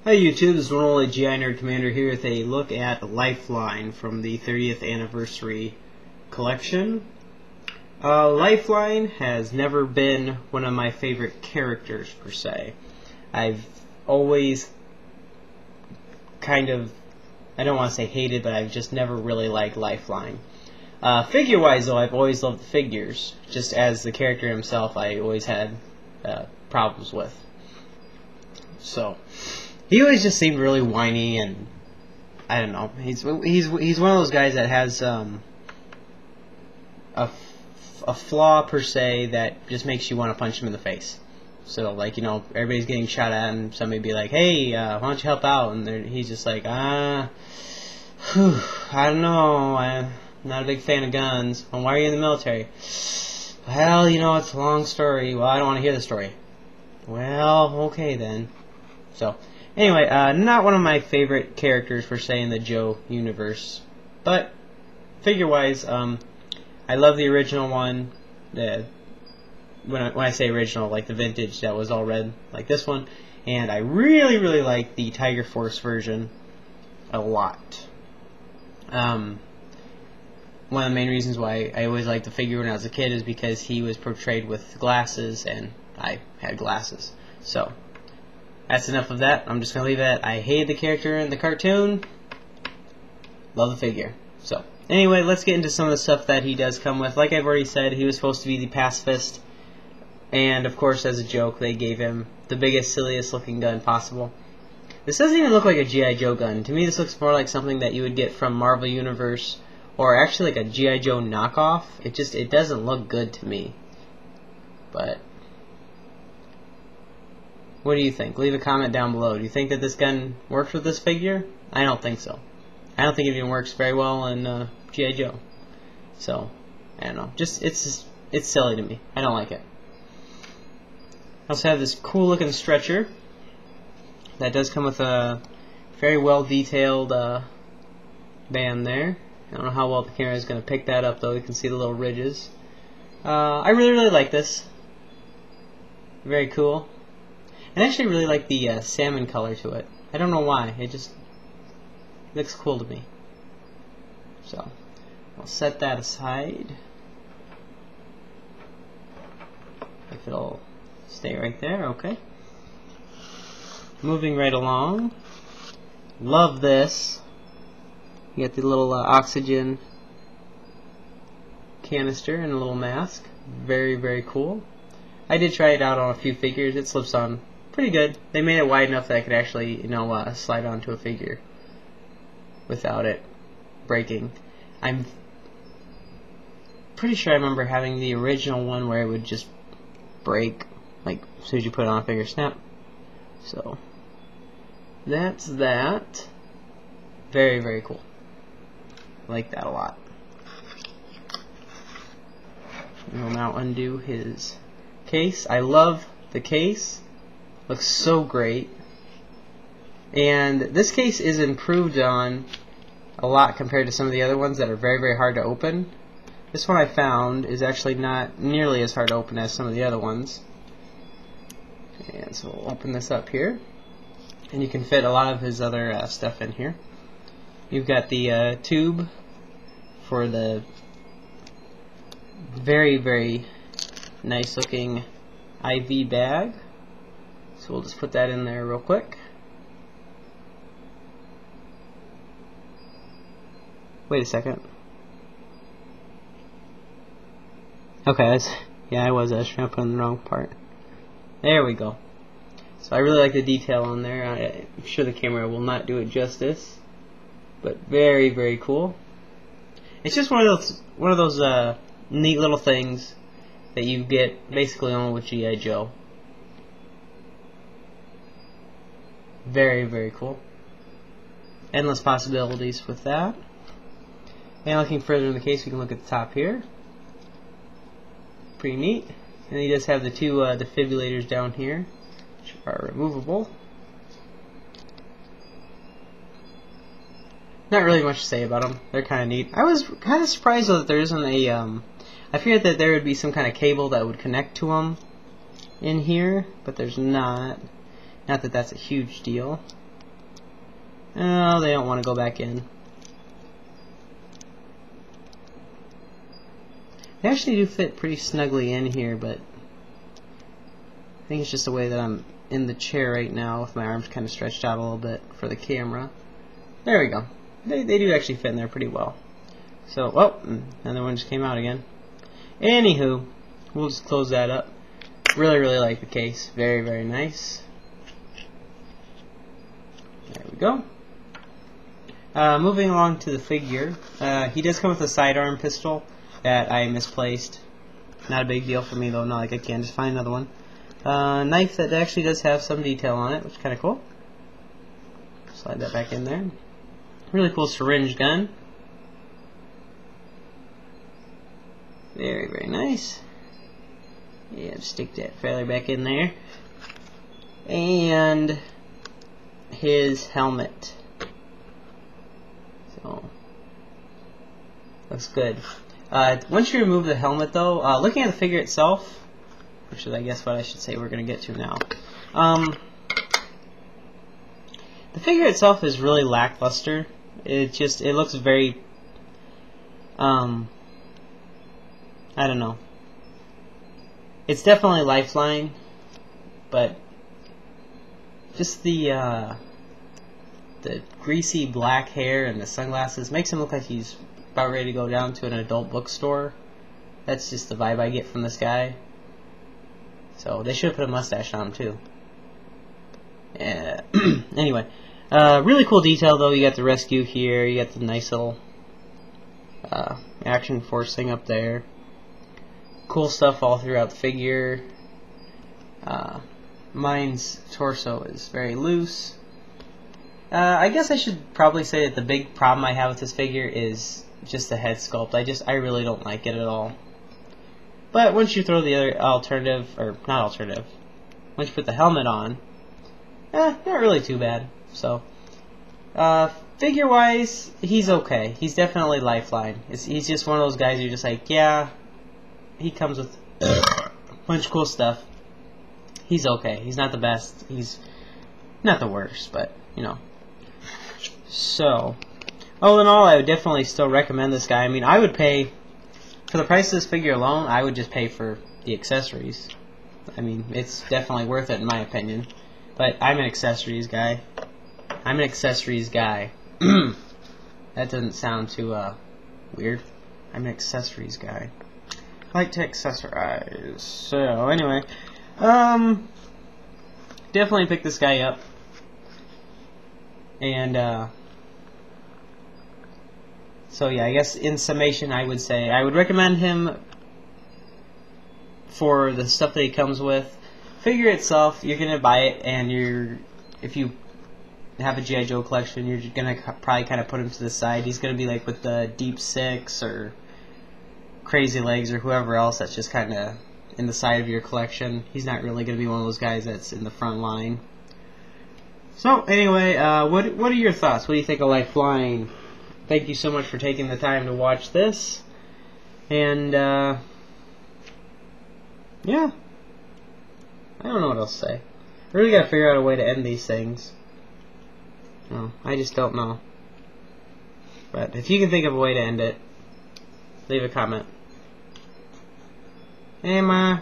Hi YouTube, this is one and only GI Nerd Commander here with a look at Lifeline from the 30th anniversary collection. Lifeline has never been one of my favorite characters per se. I've always kind of, I don't want to say hated, but I've just never really liked Lifeline. Figure-wise though, I've always loved the figures. Just as the character himself, I always had problems with. So he always just seemed really whiny, and I don't know. He's one of those guys that has a flaw per se that just makes you want to punch him in the face. So like, you know, everybody's getting shot at, and somebody be like, "Hey, why don't you help out?" And he's just like, I don't know. I'm not a big fan of guns. Well, why are you in the military? Well, you know, it's a long story. Well, I don't want to hear the story. Well, okay then. So, anyway, not one of my favorite characters per se in the Joe universe, but figure-wise, I love the original one. When I say original, like the vintage that was all red, like this one, and I really like the Tiger Force version a lot. One of the main reasons why I always liked the figure when I was a kid is because he was portrayed with glasses, and I had glasses. So that's enough of that. I'm just going to leave it. I hated the character in the cartoon. Love the figure. So, anyway, let's get into some of the stuff that he does come with. Like I've already said, he was supposed to be the pacifist. And, of course, as a joke, they gave him the biggest, silliest looking gun possible. This doesn't even look like a G.I. Joe gun. To me, this looks more like something that you would get from Marvel Universe, or actually like a G.I. Joe knockoff. It doesn't look good to me. But what do you think? Leave a comment down below. Do you think that this gun works with this figure? I don't think so. I don't think it even works very well in G.I. Joe. So, I don't know. It's silly to me. I don't like it. I also have this cool looking stretcher that does come with a very well detailed band there. I don't know how well the camera is going to pick that up though. You can see the little ridges. I really like this. Very cool. And I actually really like the salmon color to it. I don't know why. It just looks cool to me. So, I'll set that aside. If it'll stay right there, okay. Moving right along. Love this. You get the little oxygen canister and a little mask. Very cool. I did try it out on a few figures. It slips on pretty good. They made it wide enough that I could actually, you know, slide onto a figure without it breaking. I'm pretty sure I remember having the original one where it would just break, like, as soon as you put it on a figure, snap. So, that's that. Very cool. I like that a lot. We'll now undo his case. I love the case. Looks so great. And this case is improved on a lot compared to some of the other ones that are very hard to open. This one I found is actually not nearly as hard to open as some of the other ones. And so we'll open this up here. And you can fit a lot of his other stuff in here. You've got the tube for the very nice looking IV bag. So we'll just put that in there real quick. Wait a second. Okay, I was trying to put in the wrong part. There we go. So I really like the detail on there. I'm sure the camera will not do it justice, but very cool. It's just one of those neat little things that you get basically only with G.I. Joe. Very cool. Endless possibilities with that. And looking further in the case, we can look at the top here. Pretty neat. And he does have the two defibrillators down here, which are removable. Not really much to say about them. They're kind of neat. I was kind of surprised though that there isn't a I figured that there would be some kind of cable that would connect to them in here, but there's not. Not that that's a huge deal. Oh, they don't want to go back in. They actually do fit pretty snugly in here, but I think it's just the way that I'm in the chair right now with my arms kind of stretched out a little bit for the camera. There we go. They do actually fit in there pretty well. So, oh, another one just came out again. Anywho, we'll just close that up. Really, really like the case. Very, very nice. There we go. Moving along to the figure. He does come with a sidearm pistol that I misplaced. Not a big deal for me though, not like I can just find another one. Knife that actually does have some detail on it, which is kind of cool. Slide that back in there. Really cool syringe gun. Very, very nice. Yeah, just stick that feather back in there. And his helmet. So, looks good. Once you remove the helmet though, looking at the figure itself, which is I guess what I should say we're going to get to now. The figure itself is really lackluster. It looks very, I don't know. It's definitely Lifeline, but just the greasy black hair and the sunglasses makes him look like he's about ready to go down to an adult bookstore. That's just the vibe I get from this guy. So they should have put a mustache on him too. Anyway, really cool detail though. You got the rescue here. You got the nice little action force thing up there. Cool stuff all throughout the figure. Mine's torso is very loose. I guess I should probably say that the big problem I have with this figure is just the head sculpt. I really don't like it at all. But once you throw the other alternative, or not alternative, once you put the helmet on, not really too bad. So, figure-wise, he's okay. He's definitely Lifeline. He's just one of those guys you're just like, yeah, he comes with a bunch of cool stuff. He's okay. He's not the best. He's not the worst, but, you know. So, all in all, I would definitely still recommend this guy. I mean, I would pay, for the price of this figure alone, I would just pay for the accessories. I mean, it's definitely worth it in my opinion. But I'm an accessories guy. I'm an accessories guy. That doesn't sound too weird. I'm an accessories guy. I like to accessorize. So, anyway. Definitely pick this guy up. And, so yeah, I guess in summation I would say I would recommend him for the stuff that he comes with. Figure itself, you're going to buy it, and if you have a G.I. Joe collection, you're going to probably kind of put him to the side. He's going to be like with the Deep Six or Crazy Legs or whoever else that's just kind of in the side of your collection. He's not really going to be one of those guys that's in the front line. So anyway, what are your thoughts? What do you think of Lifeline? Thank you so much for taking the time to watch this. And, yeah. I don't know what else to say. I really gotta figure out a way to end these things. No, I just don't know. But if you can think of a way to end it, leave a comment. Hey, Ma.